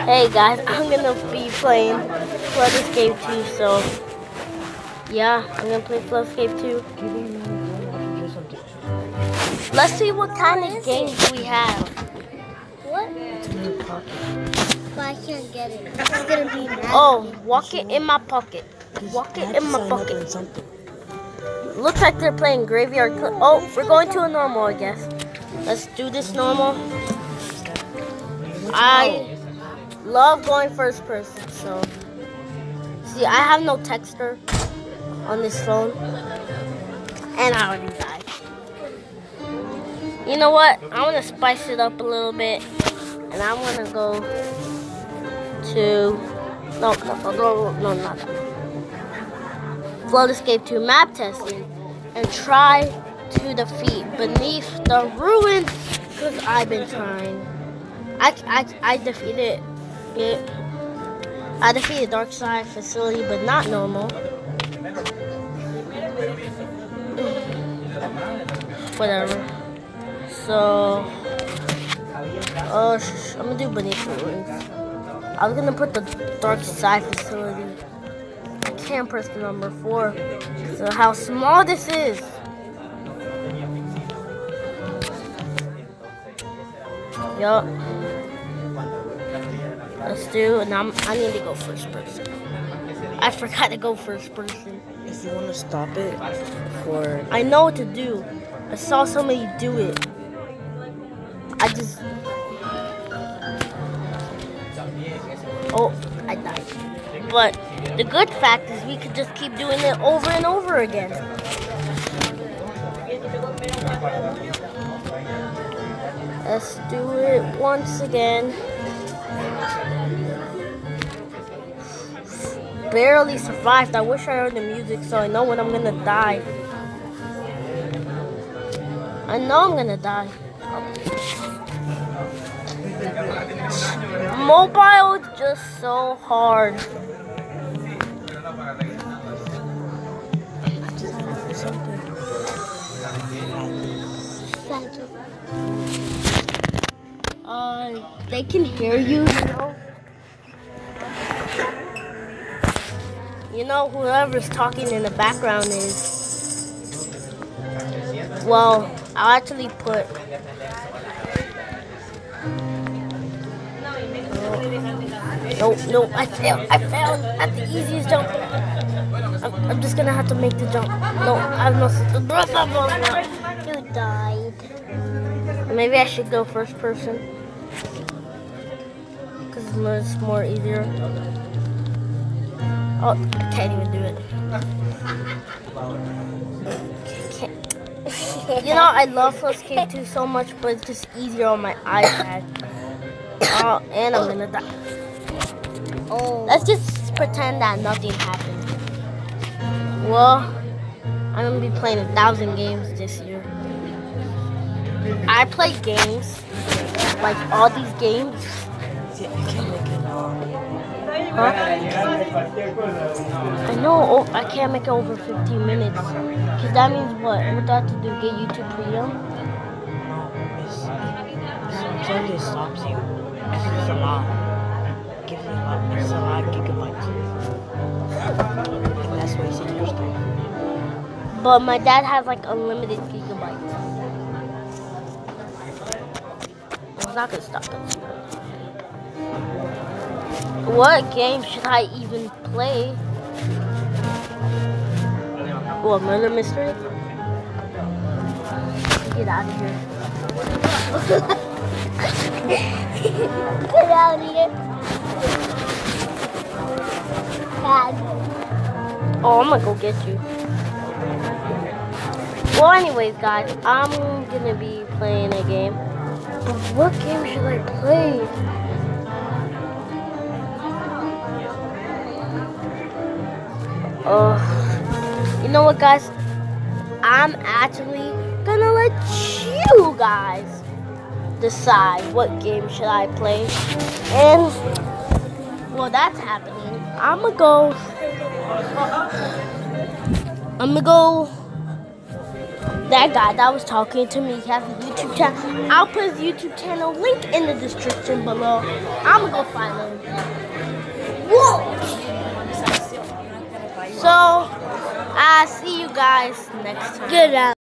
Hey guys, I'm gonna be playing Floodescape2, so yeah, I'm gonna play Floodescape2. Let's see what kind of games we have. What? But I can't get it. It's gonna be mad. Oh, walk it in my pocket. Walk it in my pocket. Looks like they're playing Graveyard. Oh, we're going to a normal, I guess. Let's do this normal. I love going first person, so see, I have no texter on this phone, and I already died. You know what? I want to spice it up a little bit, and I'm gonna go to no, not that. Floodescape2 map testing and try to defeat Beneath the Ruins, because I've been trying. I defeated it. I defeated Dark Side Facility, but not normal. Whatever. So, I'm gonna do Beneath the Ruins. I was gonna put the Dark Side Facility. I can't press the number 4. So how small this is. Yup. Let's do, and I need to go first person. I forgot to go first person. If you want to stop it for... I know what to do. I saw somebody do it. Oh, I died. But the good fact is we could just keep doing it over and over again. Let's do it once again. Barely survived. I wish I heard the music so I know when I'm gonna die. I know I'm gonna die. Mobile is just so hard. They can hear you, you know whoever's talking in the background is, well, I'll actually put, no, I failed at the easiest jump. I'm just gonna have to make the jump. No, I have no, You died. maybe I should go first person. It's more easier. Oh, I can't even do it. You know, I love Floodescape2 so much, but it's just easier on my iPad. Oh, and I'm gonna die. Oh. Let's just pretend that nothing happened. Well, I'm gonna be playing 1,000 games this year. I play games, like all these games. You can't make it Huh? I know, I can't make it over 15 minutes. Because that means what? What do I have to do? Get YouTube Premium? Sometimes it stops you. It's a lot. Gives you a lot of gigabytes. And that's why you see your stuff. But my dad has like unlimited gigabytes. It's not going to stop us. What game should I even play? What, murder mystery? Get out of here. Get out of here. Bad. Oh, I'm gonna go get you. Well, anyways, guys, I'm gonna be playing a game. But what game should I play? You know what, guys? I'm actually gonna let you guys decide what game should I play. And while that's happening, I'm gonna go that guy that was talking to me, he has a YouTube channel. I'll put his YouTube channel link in the description below. I'm gonna go find him. Whoa! So, I'll see you guys next time. Good.